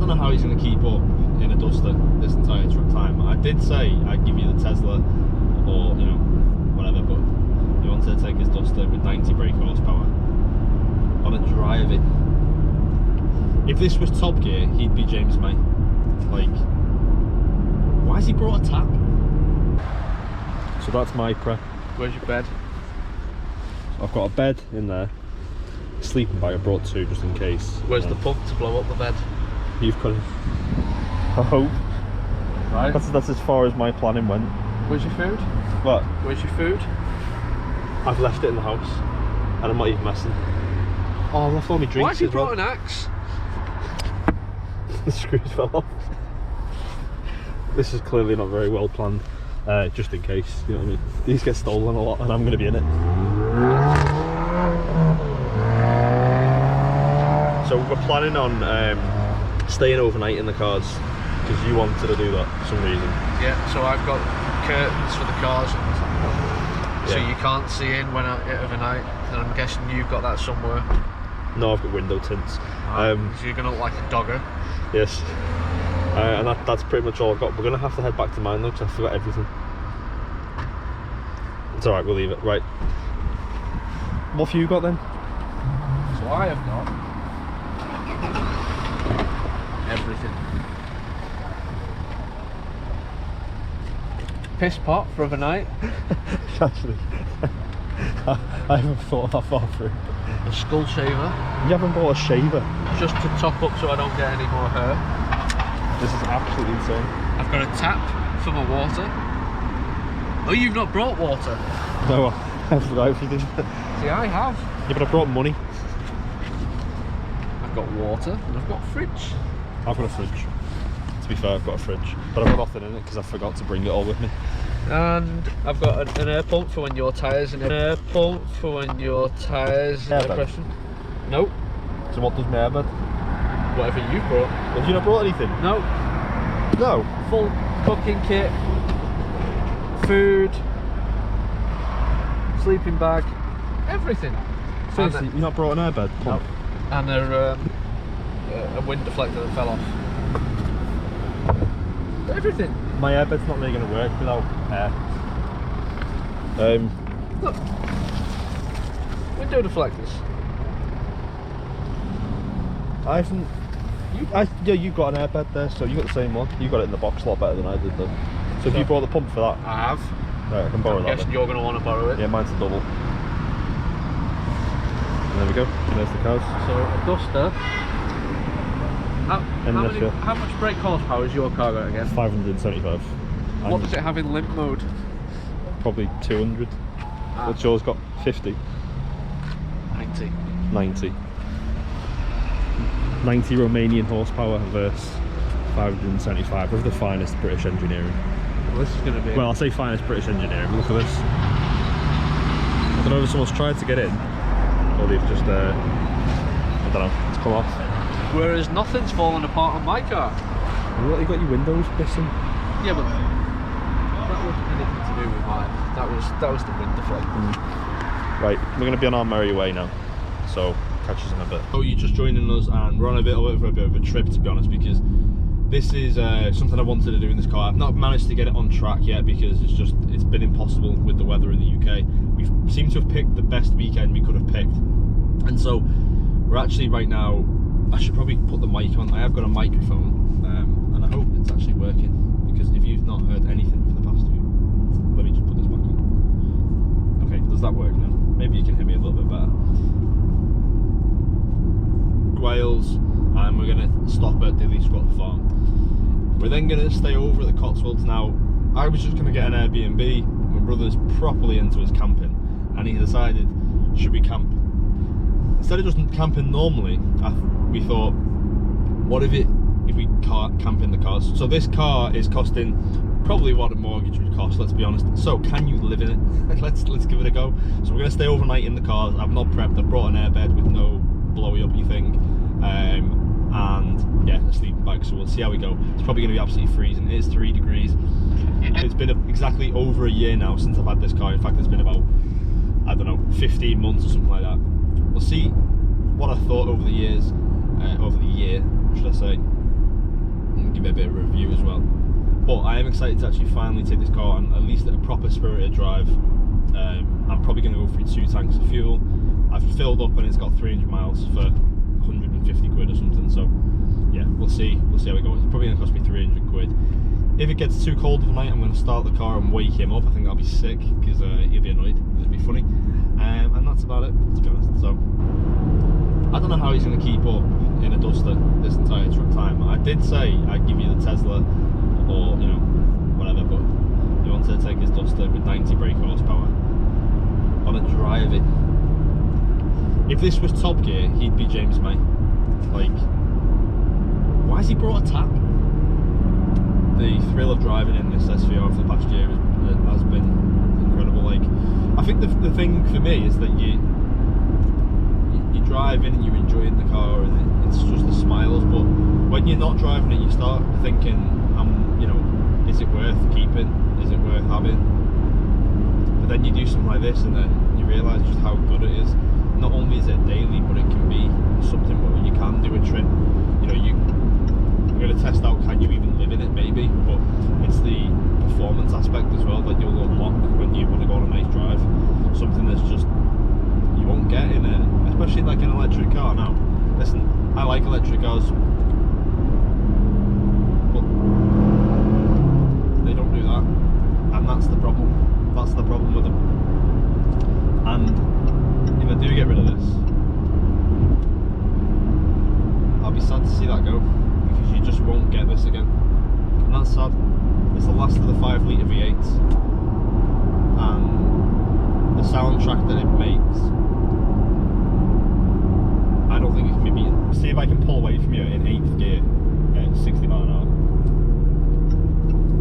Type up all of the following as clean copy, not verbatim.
know how he's going to keep up in a Duster this entire time. I did say I'd give you the Tesla or, you know, whatever, but he wanted to take his Duster with 90 brake horsepower on a driving. If this was Top Gear, he'd be James May. Like, why has he brought a tap? So that's my prep. Where's your bed? I've got a bed in there. Sleeping bag, I brought two just in case. Where's the pump to blow up the bed? You've got it. I hope. Right. That's as far as my planning went. Where's your food? What? Where's your food? I've left it in the house. And I'm not even messing. Oh, I've left all my drinks. Why have you as well. brought an axe? The screws fell off. This is clearly not very well planned. Just in case, you know what I mean? These get stolen a lot and I'm going to be in it. So we're planning on staying overnight in the cars because you wanted to do that for some reason. Yeah, so I've got curtains for the cars, so you can't see in when overnight, and I'm guessing you've got that somewhere. No, I've got window tints. So you're going to look like a dogger. Yes. And that's pretty much all I've got. We're going to have to head back to mine though because I forgot everything. It's alright, we'll leave it. Right. What have you got then? So I have got everything. Piss pot for overnight. Actually, I haven't thought that far through. A skull shaver. You haven't bought a shaver? Just to top up so I don't get any more hair. This is absolutely insane. I've got a tap for my water. Oh, you've not brought water? No, I forgot everything. See, I have. Yeah, but I brought money. I've got water and I've got a fridge. I've got a fridge. To be fair, I've got a fridge. But I've got nothing in it because I forgot to bring it all with me. And I've got an air pump for when your tyres and an air pump for when your tyres question. Nope. So what does my airbed? Whatever you brought. Have you not brought anything? No. No. Full cooking kit, food, sleeping bag, everything. Seriously, you've not brought an airbed? No. And a wind deflector that fell off. Everything. My airbed's not really going to work without air. Look. Window deflectors. I haven't. Yeah, you got an airbed there, so you got the same one. You got it in the box a lot better than I did, though. So if you brought the pump for that, I have. right, I can borrow I'm that. guessing Then. you're going to want to borrow it. Yeah, mine's a double. And there we go. There's the cars. So a Duster. How much brake horsepower is your car got again? 575. What does it have in limp mode? Probably 200. What's yours got? 50? 90. 90. 90 Romanian horsepower versus 575 of the finest British engineering. Well, this is going to be... Well, I'll say finest British engineering. Look at this. I don't know if someone's tried to get in, or they've just, I don't know, it's come off. Whereas nothing's fallen apart on my car. You got your windows pissing. Yeah, but that wasn't anything to do with mine. That was the wind deflector. Right, we're going to be on our merry way now, so catch us in a bit. Oh, you're just joining us, and we're on a bit of a trip, to be honest, because this is something I wanted to do in this car. I've not managed to get it on track yet because it's been impossible with the weather in the UK. We seem to have picked the best weekend we could have picked, and so we're actually right now. I should probably put the mic on. I have got a microphone, and I hope it's actually working, because if you've not heard anything for the past few, let me just put this back on. Okay, does that work now? Maybe you can hear me a little bit better. Wales, and we're going to stop at Dilly Squat Farm. We're then going to stay over at the Cotswolds. Now, I was just going to get an Airbnb. My brother's properly into his camping, and he decided, should we camp? Instead of just camping normally, we thought, what if we camp in the cars? So this car is costing probably what a mortgage would cost, let's be honest. So can you live in it? let's give it a go. So we're going to stay overnight in the cars. I've not prepped. I've brought an airbed with no blowy uppy thing, and yeah, a sleeping bag. So we'll see how we go. It's probably going to be absolutely freezing. It is 3 degrees. It's been exactly over a year now since I've had this car. In fact, it's been about, I don't know, 15 months or something like that. We'll see what I thought over the years, over the year, should I say. But I am excited to actually finally take this car on at least a proper spirited drive. I'm probably going to go through 2 tanks of fuel. I've filled up and it's got 300 miles for 150 quid or something. So yeah, we'll see how it goes. It's probably going to cost me 300 quid. If it gets too cold of a night, I'm going to start the car and wake him up. I think that'll be sick because he'll be annoyed. It'll be funny. And that's about it, to be honest. So I don't know how he's going to keep up in a Duster this entire time. I did say I'd give you the Tesla or, you know, whatever, but he wanted to take his Duster with 90 brake horsepower on a driving. If this was Top Gear, he'd be James May. Like, why has he brought a tap? The thrill of driving in this SVR for the past year has been incredible. Like, I think the thing for me is that you drive in and you're enjoying the car and it's just the smiles, but when you're not driving it, you start thinking, you know, is it worth keeping? Is it worth having? But then you do something like this and then you realise just how good it is. Not only is it daily, but it can be something where you can do a trip. You know, you're going to test out, can you even live in it maybe, but it's the performance aspect as well that you'll unlock when you want to go on a nice drive. Something that's just, you won't get in a, especially like an electric car. Now, listen, I like electric cars, but they don't do that, and that's the problem. That's the problem with them. And if I do get rid of this, I'll be sad to see that go, because you just won't get this again, and that's sad. It's the last of the 5 litre V8s, and the soundtrack that it makes, I don't think it can be beaten. See if I can pull away from you in 8th gear at 60 mile an hour.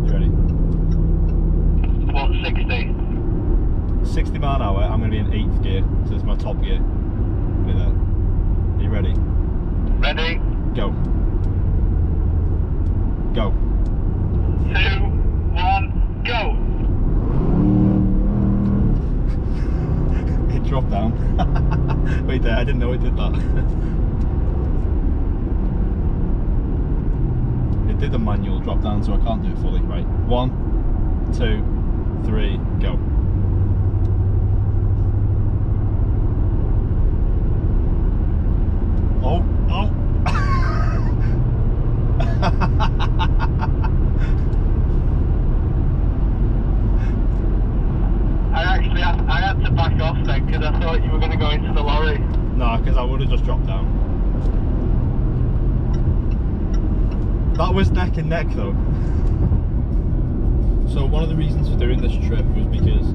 You ready? What, 60? 60 mile an hour, I'm going to be in 8th gear, so it's my top gear. Look at that. Are you ready? Ready? Go. Go. 2, 1, go! It dropped down. Wait there, I didn't know it did that. It did a manual drop down, so I can't do it fully. Right, 1, 2, 3, go. Oh, oh. I had to back off then because I thought you were going to go into the lorry. No, because I would have just dropped down. That was neck and neck though. So one of the reasons for doing this trip was because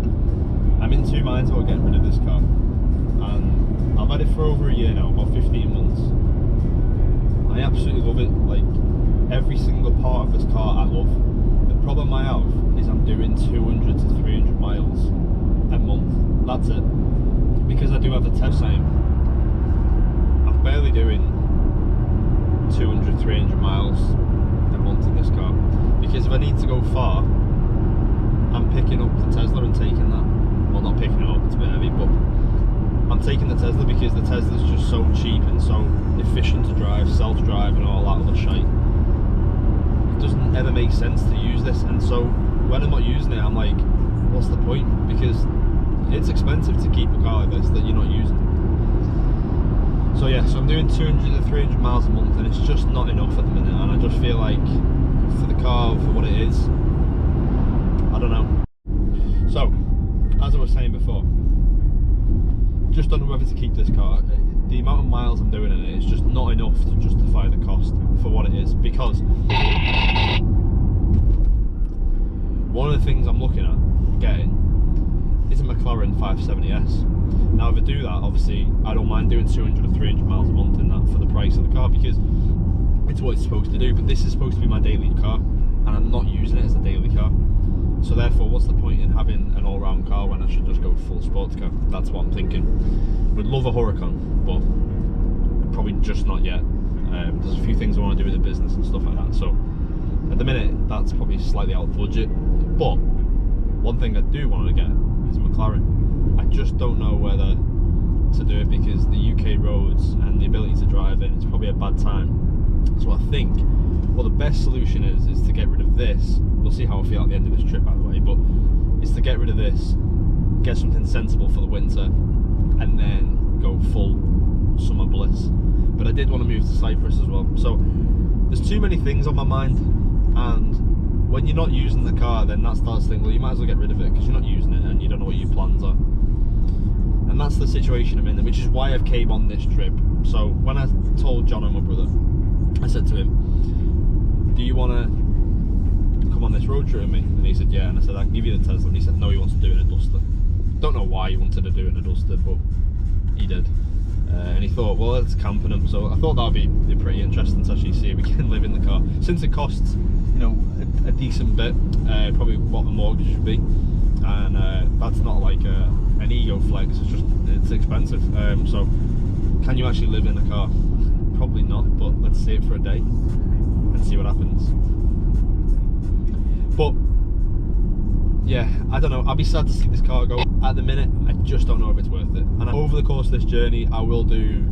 I'm in 2 minds about getting rid of this car, and I've had it for over a year now, about 15 months. I absolutely love it. Like, every single part of this car I love. The problem I have is I'm doing 200 to 300 miles a month. That's it. Because I do have the test time, I'm barely doing 200, 300 miles a month in this car. Because if I need to go far, I'm picking up the Tesla and taking that. Well, not picking it up, it's a bit heavy, but I'm taking the Tesla because the Tesla's just so cheap and so efficient to drive, self-drive and all that other shite. It doesn't ever make sense to use this, and so when I'm not using it, I'm like, what's the point? Because it's expensive to keep a car like this that you're not using. So yeah, so I'm doing 200 to 300 miles a month, and it's just not enough at the minute, and I just feel like for the car, for what it is, I don't know. So, as I was saying before, just don't know whether to keep this car. The amount of miles I'm doing in it is just not enough to justify the cost for what it is, because one of the things I'm looking at getting is a McLaren 570S. Now if I do that, obviously I don't mind doing 200 or 300 miles a month in that for the price of the car, because it's what it's supposed to do, but this is supposed to be my daily car and I'm not using it as a daily car. So therefore, what's the point in having an all-round car when I should just go full sports car? That's what I'm thinking. Would love a Huracan, but probably just not yet. There's a few things I want to do with the business and stuff like that. So at the minute, that's probably slightly out of budget. But one thing I do want to get is a McLaren. I just don't know whether to do it because the UK roads and the ability to drive in, it's probably a bad time. So I think, well, the best solution is to get rid of this. We'll see how I feel at the end of this trip, by the way, but it's to get rid of this, get something sensible for the winter, and then go full summer bliss. But I did want to move to Cyprus as well. So there's too many things on my mind, and when you're not using the car, then that starts thinking, well, you might as well get rid of it because you're not using it and you don't know what your plans are. And that's the situation I'm in, which is why I've came on this trip. So when I told John and my brother, I said to him, do you want to come on this road trip with me? And he said, yeah. And I said, I can give you the Tesla. And he said, no, he wants to do it in a Duster. Don't know why he wanted to do it in a Duster, but he did. And he thought, well, it's camping him. So I thought that would be pretty interesting to actually see if we can live in the car. Since it costs, you know, a decent bit, probably what the mortgage should be. And that's not like an ego flex, it's expensive. So can you actually live in a car? Probably not, but let's see it for a day and see what happens. But yeah, I don't know, I'll be sad to see this car go. At the minute, I just don't know if it's worth it. And over the course of this journey, I will do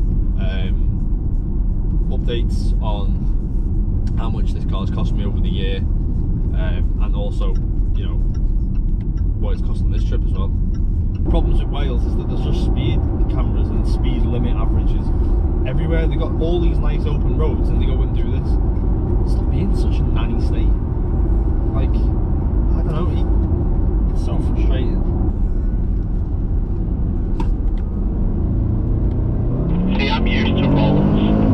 updates on how much this car has cost me over the year, and also, you know, what it's costing this trip as well. Problems with Wales is that there's just speed cameras and speed limit averages everywhere. They've got all these nice open roads and they go and do this. Stop being such a nanny state. Like, I don't know, it's so frustrating. See, I'm used to roads.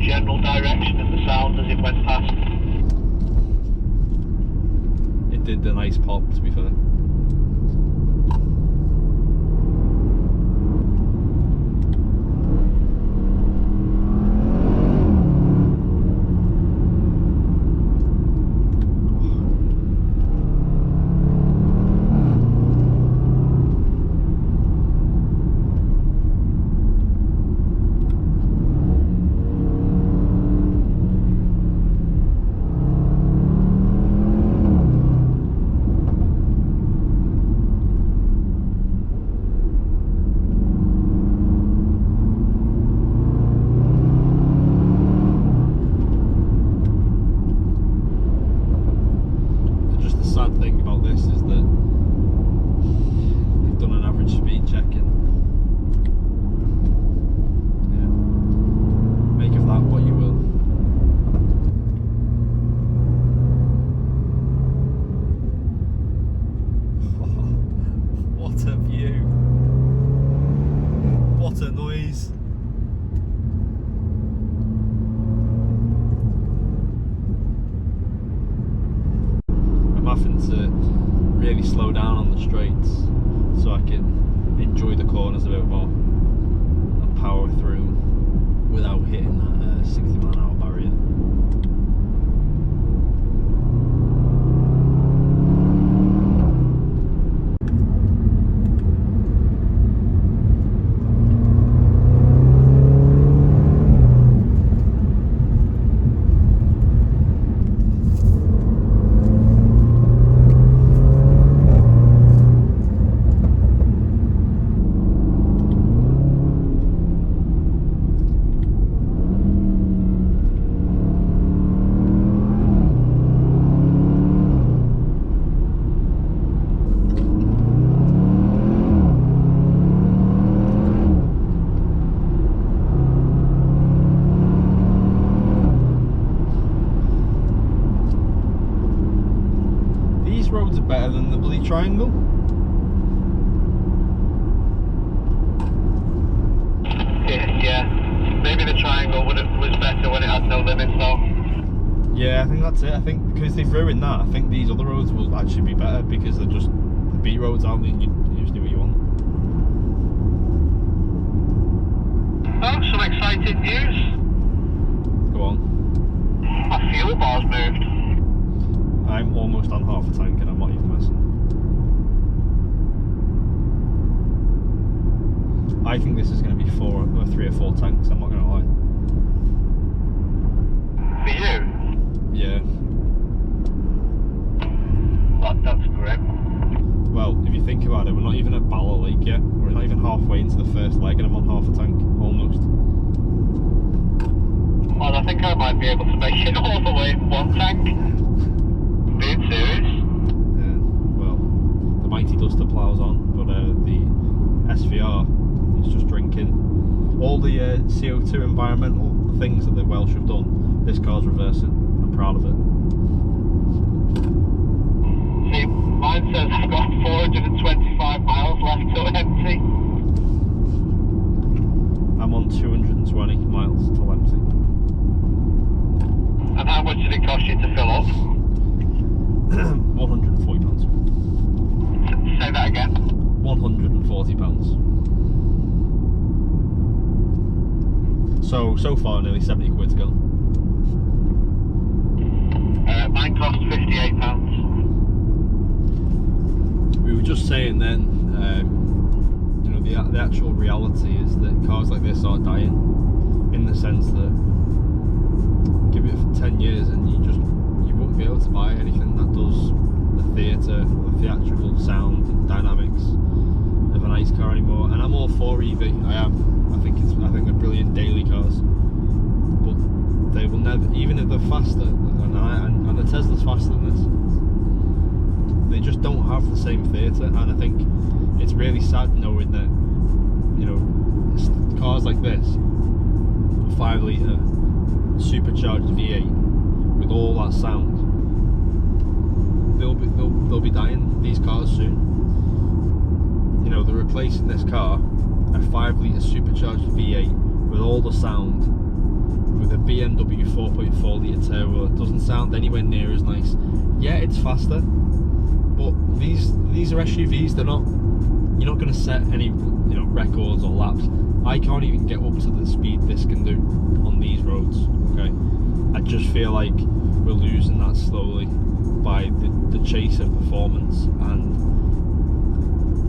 General direction of the sound as it went past. It did the nice pop, to be fair. Really slow down on the straights so I can enjoy the corners a bit more and power through without hitting that 60-mile-an-hour barrier. Roads are better than the bloody triangle. Yeah, maybe the triangle was better when it had no limits though. Yeah, I think that's it. I think because they've ruined that, I think these other roads will actually be better because they're just the beat roads, aren't they? And you just do what you want. Oh, some exciting news. Go on. My fuel bar's moved. I'm almost on half a tank and I'm not even messing. I think this is going to be 3 or 4 tanks, I'm not going to lie. into the first leg and I'm on half a tank, almost. Well, I think I might be able to make it all the way in one tank. Being serious? Yeah, well, the mighty duster ploughs on, but the SVR is just drinking. All the CO2 environmental things that the Welsh have done, this car's reversing. I'm proud of it. See, mine says I've got 425 miles left till empty. I'm on 220 miles till empty. And how much did it cost you to fill up? £140. Say that again. £140. So far nearly 70 quid's gone. Mine cost £58. We were just saying then, you know, the actual reality is that cars like this are dying, in the sense that give it 10 years and you won't be able to buy anything that does the theatre, the theatrical sound and dynamics of a nice car anymore. And I'm all for EV. I think they're brilliant daily cars, but they will never, even if they're faster, and the Tesla's faster than this, they just don't have the same theatre. And I think it's really sad knowing that, you know, cars like this, a 5 litre supercharged V8 with all that sound, they'll be dying, these cars, soon. You know, they're replacing this car, a 5 litre supercharged V8 with all the sound, with a BMW 4.4 litre turbo. It doesn't sound anywhere near as nice. Yeah, it's faster, but these are SUVs. They're not. You're not going to set any, you know, records or laps. I can't even get up to the speed this can do on these roads. Okay, I just feel like we're losing that slowly by the chase of performance. And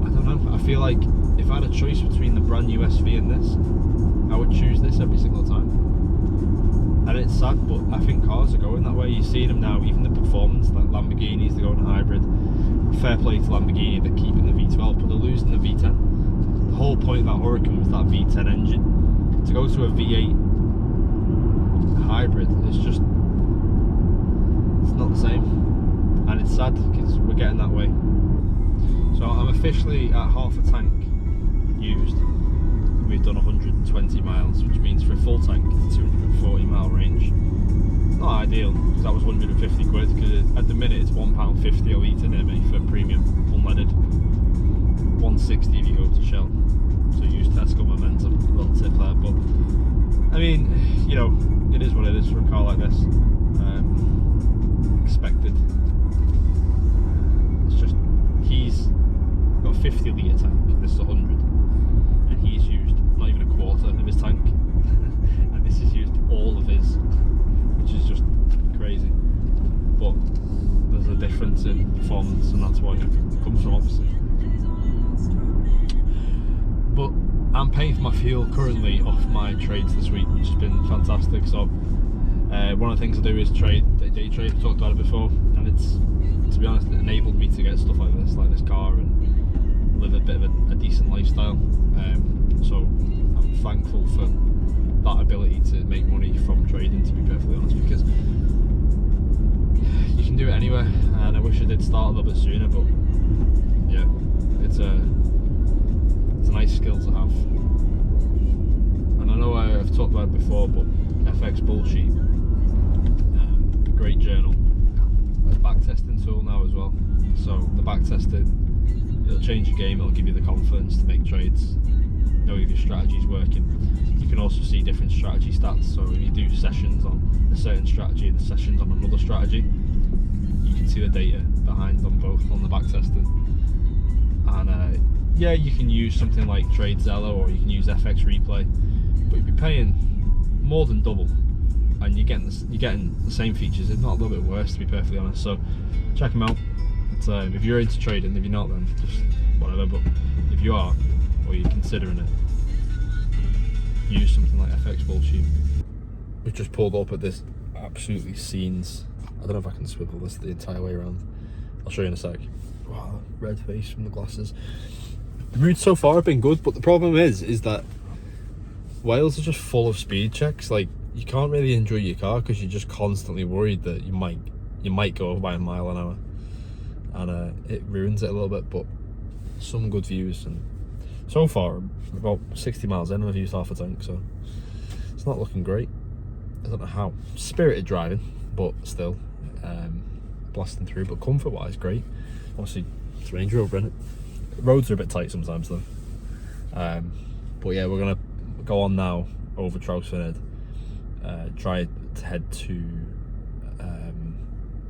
I don't know. I feel like if I had a choice between the brand new SV and this, I would choose this every single time. And it's sad, but I think cars are going that way. You're seeing them now, even the performance, like Lamborghinis, they're going hybrid. Fair play to Lamborghini, they're keeping the V12, but they're losing the V10. The whole point of that Huracan was that V10 engine. To go to a V8 hybrid, it's not the same. And it's sad, because we're getting that way. So I'm officially at half a tank used. We've done 120 miles, which means for a full tank it's a 240 mile range. Not ideal, because that was 150 quid, because at the minute it's £1.50 a litre near me for premium, unleaded. 160 if you go to Shell. So use Tesco Momentum, little tip there. But I mean, you know, it is what it is for a car like this. Expected. It's just, he's got a 50 litre tank, this is 100. And he's used not even a quarter of his tank. And this is used all of his, which is just crazy. But there's a difference in performance, and that's why it comes from opposite. But I'm paying for my fuel currently off my trades this week, which has been fantastic. So one of the things I do is day trade. I've talked about it before, and it's, to be honest, it enabled me to get stuff like this car, and live a bit of a decent lifestyle. So I'm thankful for that ability to make money from trading, to be perfectly honest, because you can do it anywhere. And I wish I did start a little bit sooner, but yeah, it's a nice skill to have. And I know I've talked about it before, but FX Bullsheet, a great journal, a back testing tool now as well. So the back testing, it'll change your game, it'll give you the confidence to make trades, know if your strategy is working. You can also see different strategy stats, so if you do sessions on a certain strategy and sessions on another strategy, you can see the data behind them both on the back testing. And yeah, you can use something like TradeZella, or you can use FX Replay, but you'd be paying more than double, and you're getting the same features, if not a little bit worse, to be perfectly honest. So check them out. It's, if you're into trading, if you're not, then just whatever. But if you are, or you're considering it, use something like FX Bullsheet. We've just pulled up at this absolutely scenes. I don't know if I can swivel this the entire way around. I'll show you in a sec. Wow, red face from the glasses. The routes so far have been good, but the problem is that Wales is just full of speed checks. Like, you can't really enjoy your car because you're just constantly worried that you might go over by a mile an hour, and it ruins it a little bit. But some good views, and so far about 60 miles in, I've used half a tank, so it's not looking great. I don't know how. Spirited driving, but still blasting through. But comfort wise, great. Obviously, it's Range Rover, innit? Roads are a bit tight sometimes though. But yeah, we're gonna go on now over Clarkson, try to head to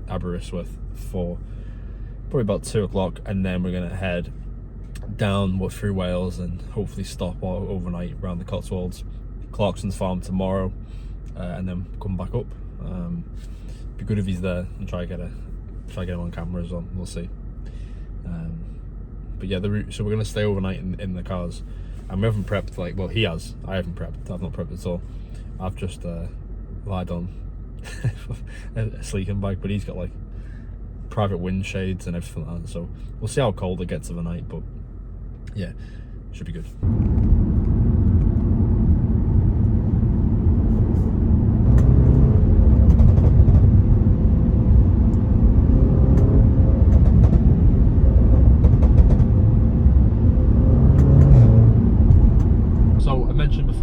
Aberystwyth for probably about 2 o'clock, and then we're gonna head down through Wales and hopefully stop overnight around the Cotswolds, Clarkson's farm tomorrow, and then come back up. Be good if he's there and try get him on camera as well. We'll see. But yeah, the route. So we're gonna stay overnight in the cars, and we haven't prepped. Like, well, he has. I haven't prepped. I've not prepped at all. I've just lied on a sleeping bag, but he's got like private wind shades and everything like that. So we'll see how cold it gets overnight. But yeah, should be good.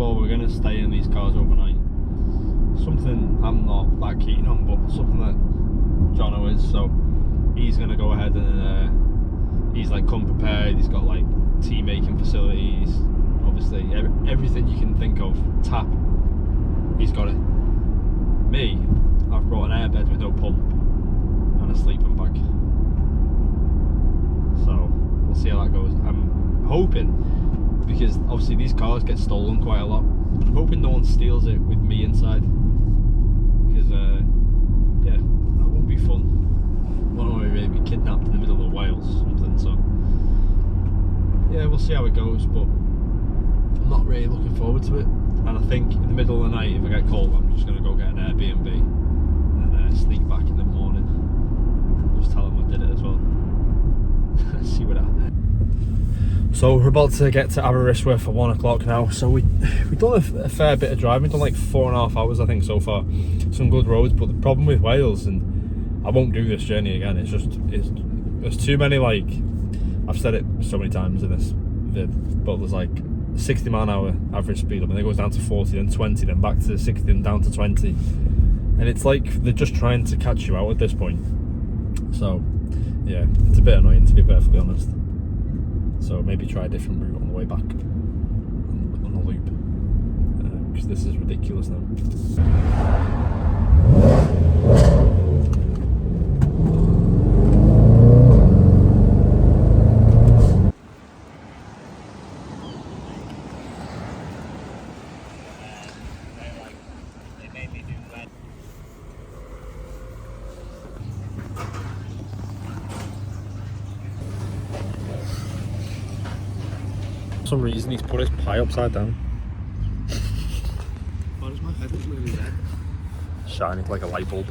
We're going to stay in these cars overnight. Something I'm not that keen on, but something that Jono is. So he's going to go ahead and he's like come prepared. He's got like tea making facilities, obviously everything you can think of. Tap, he's got it. Me, I've brought an airbed with no pump and a sleeping bag. So we'll see how that goes. I'm hoping, because obviously these cars get stolen quite a lot, I'm hoping no one steals it with me inside, because yeah, that won't be fun. I don't want to really be kidnapped in the middle of Wales or something. So yeah, we'll see how it goes, but I'm not really looking forward to it. And I think in the middle of the night, if I get cold, I'm just going to go get an Airbnb and sneak back in the morning. Just tell them I did it as well. See what happens. So we're about to get to Aberystwyth for 1 o'clock now. So we've done a fair bit of driving. We've done like 4.5 hours, I think, so far. Some good roads, but the problem with Wales, and I won't do this journey again, it's there's too many, like, I've said it so many times in this vid, but there's like 60 mile an hour average speed up, and then it goes down to 40, then 20, then back to 60, and down to 20. And it's like they're just trying to catch you out at this point. So yeah, it's a bit annoying, to be perfectly honest. So maybe try a different route on the way back on the loop, because this is ridiculous now. For some reason he's put his pie upside down. Why does my head look really red? Shining like a light bulb.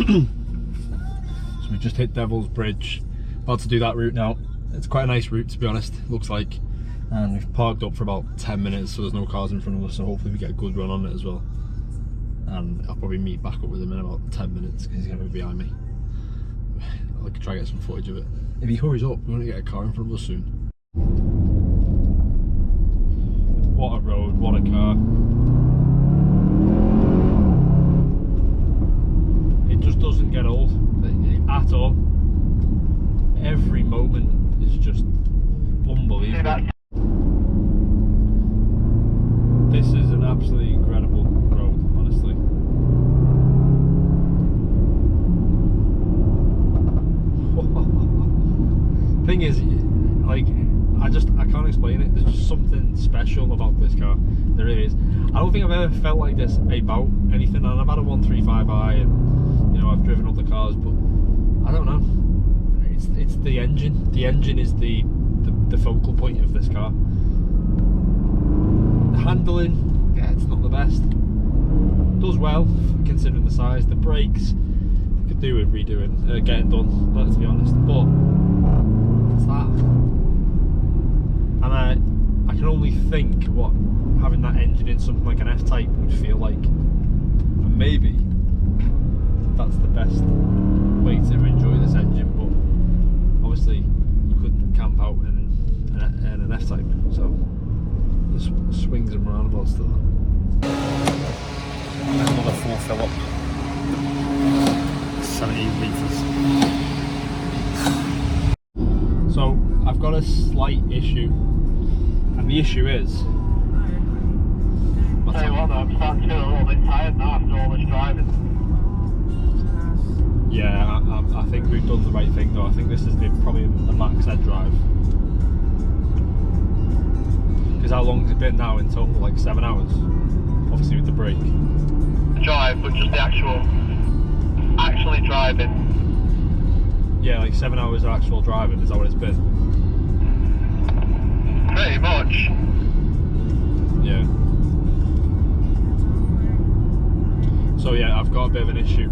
So we just hit Devil's Bridge, about to do that route now. It's quite a nice route, to be honest, looks like. And we've parked up for about 10 minutes, so there's no cars in front of us, so hopefully we get a good run on it as well. And I'll probably meet back up with him in about 10 minutes because he's going to be behind me. I'll try to get some footage of it. If he hurries up, we're going to get a car in front of us soon. What a road, what a car. It just doesn't get old at all. Every moment is just unbelievable. This is an absolutely incredible road, honestly. Thing is, like, I can't explain it. There's just something special about this car. There really is. I don't think I've ever felt like this about anything. And I've had a 135i, and you know, I've driven other cars, but I don't know. It's the engine. The engine is the focal point of this car. The handling, yeah, it's not the best. Does well considering the size. The brakes, they could do with redoing, getting done. Let's be honest. But it's that. And I can only think what having that engine in something like an F-Type would feel like. And maybe that's the best way to enjoy this engine. But obviously, you couldn't camp out in an F-Type. So the swings and roundabouts to that. Another full fill up. 70 litres. So I've got a slight issue, and the issue is. Tell you what though, I'm starting to feel a little bit tired now after all this driving. Yeah, I think we've done the right thing though. I think this is probably the max I'd drive. Because how long has it been now in total? Like 7 hours? Obviously with the break. Drive, but just the actually driving. Yeah, like 7 hours of actual driving, is that what it's been? Pretty much. Yeah. So yeah, I've got a bit of an issue.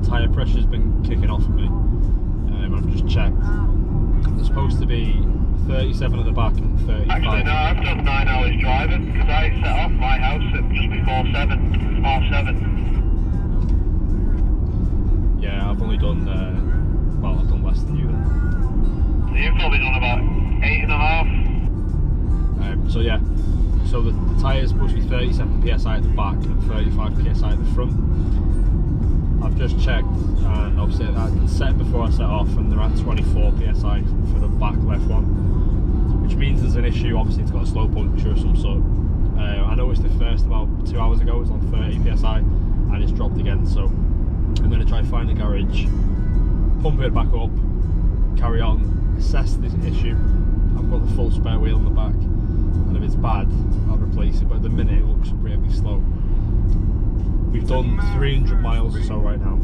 Tyre pressure's been kicking off at me. I've just checked. There's supposed to be 37 at the back and 35. Actually no, I've done 9 hours driving because I set off my house at just before 7. Yeah, I've only done, well, I've done less than you then. So you've probably done about 8.5. So yeah, so the tyre is supposed to be 37 psi at the back and 35 psi at the front. I've just checked, and obviously I set before I set off, and they're at 24 psi for the back left one, which means there's an issue. Obviously, it's got a slow puncture of some sort. I noticed it first about 2 hours ago. It was on 30 psi, and it's dropped again. So I'm going to try find a garage, pump it back up, carry on, assess this issue. I've got the full spare wheel on the back, and if it's bad, I'll replace it. But at the minute, it looks really slow. We've done 300 miles or so right now,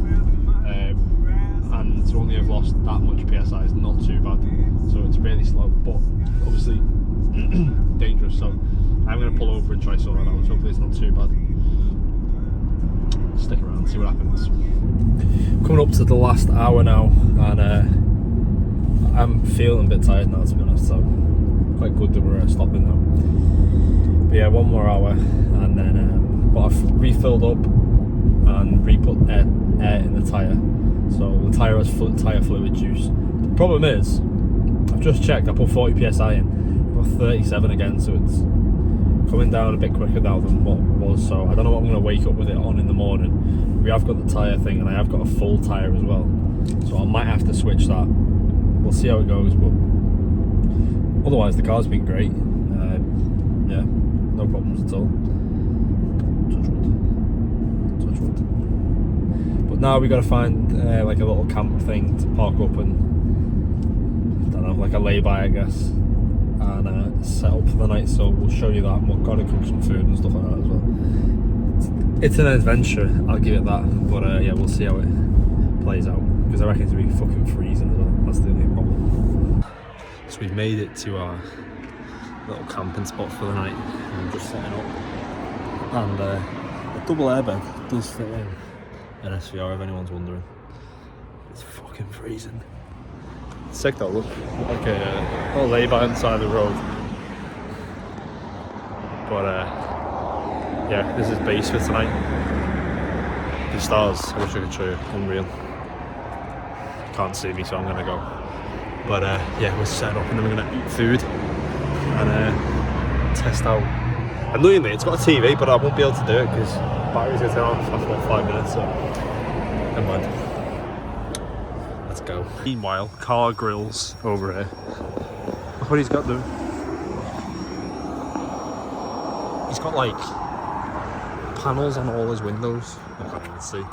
and to only have lost that much PSI is not too bad. So it's really slow, but obviously dangerous. So I'm going to pull over and try sort that out. Hopefully it's not too bad. Stick around, see what happens. Coming up to the last hour now, and I'm feeling a bit tired now, to be honest. So quite good that we're stopping now. But yeah, 1 more hour, and then. But I've refilled up and re-put air in the tyre, so the tyre has tyre fluid juice. The problem is, I've just checked, I put 40 psi in, I've got 37 again, so it's coming down a bit quicker now than what it was. So I don't know what I'm going to wake up with it on in the morning. We have got the tyre thing, and I have got a full tyre as well, so I might have to switch that. We'll see how it goes, but otherwise the car's been great. Yeah, no problems at all. Touch wood. But now we got to find like a little camp thing to park up and, I don't know, like a lay-by, I guess, and set up for the night. So we'll show you that, and we've got to cook some food and stuff like that as well. It's an adventure, I'll give it that. But yeah, we'll see how it plays out, because I reckon it's going to be fucking freezing as well. That's the only problem. So we've made it to our little camping spot for the night. I'm just setting up, and a double airbag does fit in an SVR if anyone's wondering. It's fucking freezing. Sick though, look. Like a little lay-by on the side of the road. But yeah, this is base for tonight. The stars, I wish I could show you, unreal. Can't see me, so I'm gonna go. But yeah, we're set up and then we're gonna eat food and test out. Annoyingly, it's got a TV, but I won't be able to do it because battery's gonna turn off after about 5 minutes, so never mind. Let's go. Meanwhile, car grills over here. Look what he's got though. He's got like panels on all his windows. I can't even see.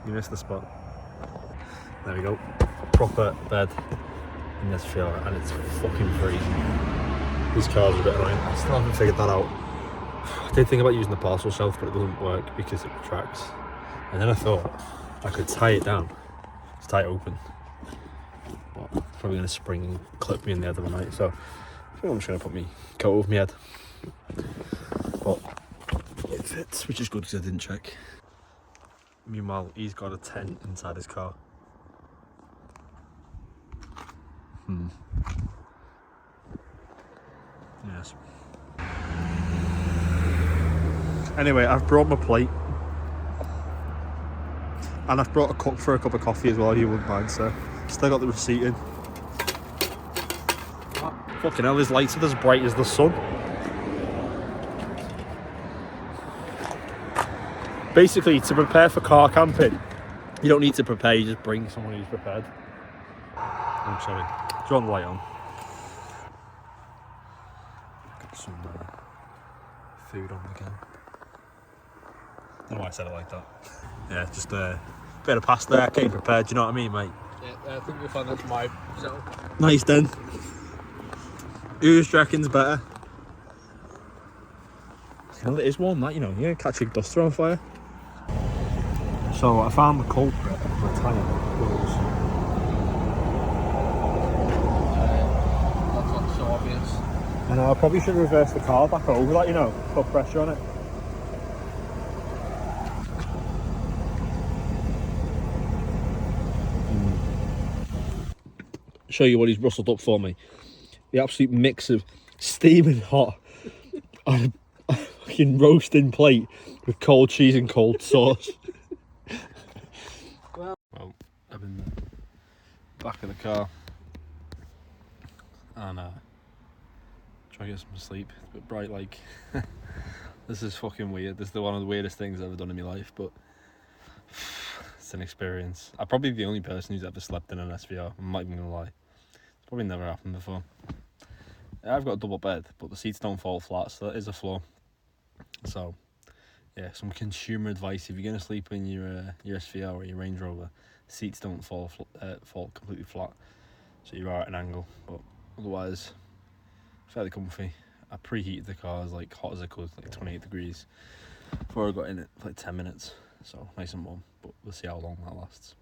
You missed the spot. There we go. Proper bed in this VR, and it's fucking freezing. These cars are a bit annoying. I still haven't figured that out. I did think about using the parcel shelf, but it doesn't work because it retracts. And then I thought I could tie it down, just tie it open. But it's probably going to spring and clip me in the head of the night, so I think I'm just going to put my coat over my head. But it fits, which is good because I didn't check. Meanwhile, he's got a tent inside his car. Yes. Anyway, I've brought my plate. And I've brought a cup for a cup of coffee as well, you wouldn't mind, sir. Still got the receipt in. Fucking hell, his lights are as bright as the sun. Basically, to prepare for car camping, you don't need to prepare, you just bring someone who's prepared. I'm sorry. Do you want the light on? Got some food on again. I don't know why I said it like that. Yeah, just a bit of pasta, getting prepared, do you know what I mean, mate? Yeah, I think you'll find that's my zone. Nice then. Who's do you reckon's better? Hell, it is warm that, you know, you're catching duster on fire. So I found the culprit of my tyre wheels. That's not so obvious. And I probably should reverse the car back over that, you know, put pressure on it. Show you what he's rustled up for me. The absolute mix of steaming hot on a fucking roasting plate with cold cheese and cold sauce. Well, I'm in the back of the car and try to get some sleep. It's a bit bright, like. This is fucking weird. This is one of the weirdest things I've ever done in my life, but it's an experience. I'm probably the only person who's ever slept in an SVR. I'm not even gonna lie. It's probably never happened before. I've got a double bed, but the seats don't fall flat, so that is a flaw. So, yeah, some consumer advice: if you're gonna sleep in your SVR or your Range Rover, seats don't fall completely flat, so you are at an angle. But otherwise, fairly comfy. I preheated the car as like hot as I could, like 28 degrees, before I got in it for like 10 minutes. So nice and warm, but we'll see how long that lasts.